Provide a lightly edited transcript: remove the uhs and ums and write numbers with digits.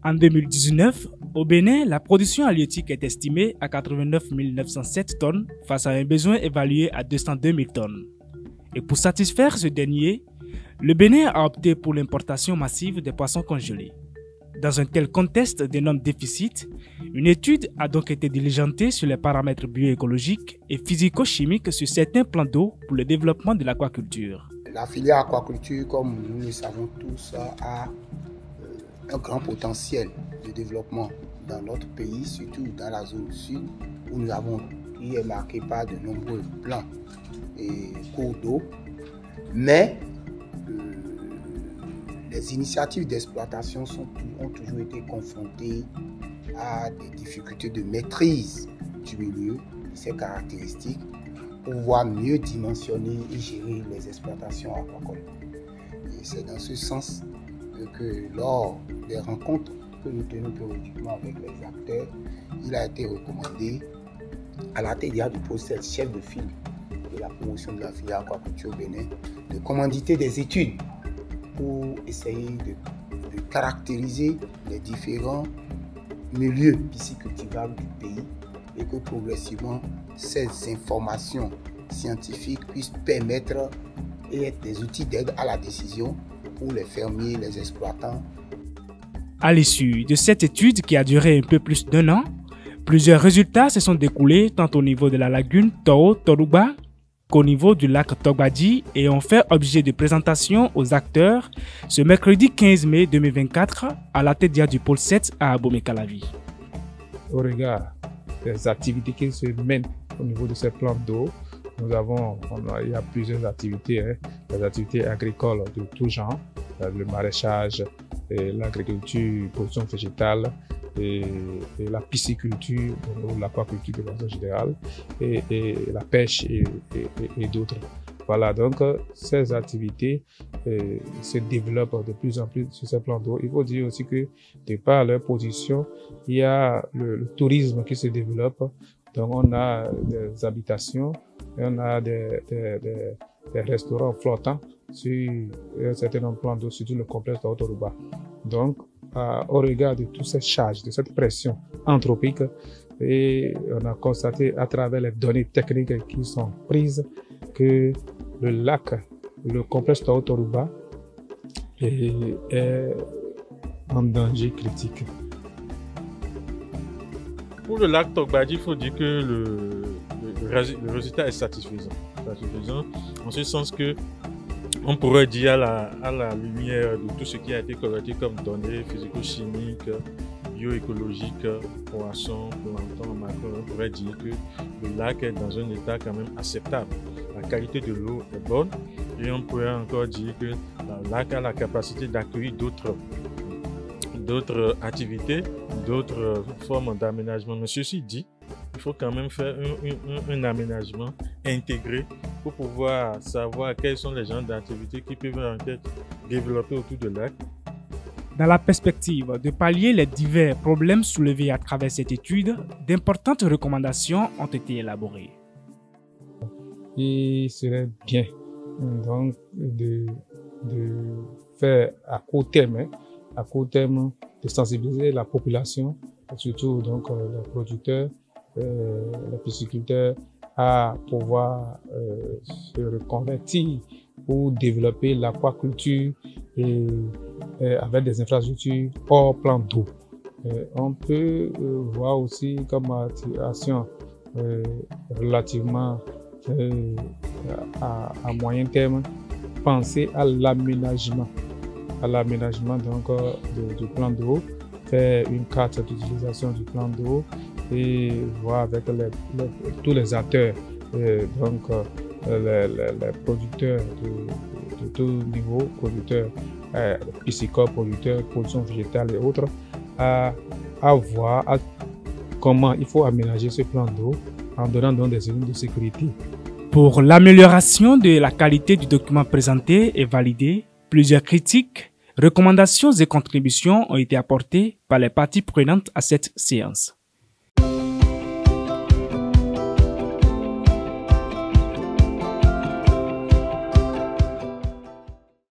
En 2019, au Bénin, la production halieutique est estimée à 89 907 tonnes face à un besoin évalué à 202 000 tonnes. Et pour satisfaire ce dernier, le Bénin a opté pour l'importation massive des poissons congelés. Dans un tel contexte d'énorme déficit, une étude a donc été diligentée sur les paramètres bioécologiques et physico-chimiques sur certains plans d'eau pour le développement de l'aquaculture. La filière aquaculture, comme nous le savons tous, a un grand potentiel de développement dans notre pays, surtout dans la zone sud, où nous avons, qui est marqué par de nombreux plans et cours d'eau. Mais les initiatives d'exploitation ont toujours été confrontées à des difficultés de maîtrise du milieu, de ses caractéristiques, pour pouvoir mieux dimensionner et gérer les exploitations aquacoles. Et c'est dans ce sens que lors des rencontres que nous tenons périodiquement avec les acteurs, il a été recommandé à la TDA du procès chef de file de la promotion de la filière aquaculture au Bénin de commanditer des études pour essayer de caractériser les différents milieux piscicultivables du pays et que progressivement ces informations scientifiques puissent permettre et être des outils d'aide à la décision pour les fermiers, les exploitants. À l'issue de cette étude qui a duré un peu plus d'1 an, plusieurs résultats se sont découlés tant au niveau de la lagune Toho-Toruba qu'au niveau du lac Togbadji et ont fait objet de présentation aux acteurs ce mercredi 15 mai 2024 à la TDA du pôle 7 à Abomey-Calavi. Au regard des activités qui se mènent au niveau de ces plans d'eau, il y a plusieurs activités, des activités agricoles de tout genre, le maraîchage, l'agriculture, production végétale, et la pisciculture, l'aquaculture de façon générale, et la pêche et d'autres. Voilà, donc ces activités se développent de plus en plus sur ces plans d'eau. Il faut dire aussi que, de par leur position, il y a le tourisme qui se développe. Donc on a des habitations, et on a des restaurants flottants sur un certain nombre de plans d'eau, surtout le complexe de Toruba. Donc, au regard de toutes ces charges, de cette pression anthropique, et on a constaté à travers les données techniques qui sont prises que le lac, le complexe de Toruba est en danger critique. Pour le lac Togbadji, il faut dire que le résultat est satisfaisant. En ce sens que on pourrait dire à la lumière de tout ce qui a été collecté comme données physico-chimiques, bioécologiques, poissons, plancton, macro, on pourrait dire que le lac est dans un état quand même acceptable. La qualité de l'eau est bonne et on pourrait encore dire que le lac a la capacité d'accueillir d'autres activités, d'autres formes d'aménagement. Mais ceci dit, il faut quand même faire un aménagement intégré pour pouvoir savoir quels sont les genres d'activités qui peuvent en fait développer autour du lac. Dans la perspective de pallier les divers problèmes soulevés à travers cette étude, d'importantes recommandations ont été élaborées. Il serait bien donc de faire à court terme, de sensibiliser la population, surtout donc les producteurs, les pisciculteurs, à pouvoir se reconvertir pour développer l'aquaculture avec des infrastructures hors plan d'eau. On peut voir aussi comme action relativement à moyen terme, penser à l'aménagement donc du plan d'eau, faire une carte d'utilisation du plan d'eau et voir avec tous les acteurs, donc les producteurs de tout niveau, producteurs piscicoles, producteurs, production végétale et autres, à voir comment il faut aménager ce plan d'eau en donnant donc des zones de sécurité. Pour l'amélioration de la qualité du document présenté et validé, plusieurs critiques, recommandations et contributions ont été apportées par les parties prenantes à cette séance.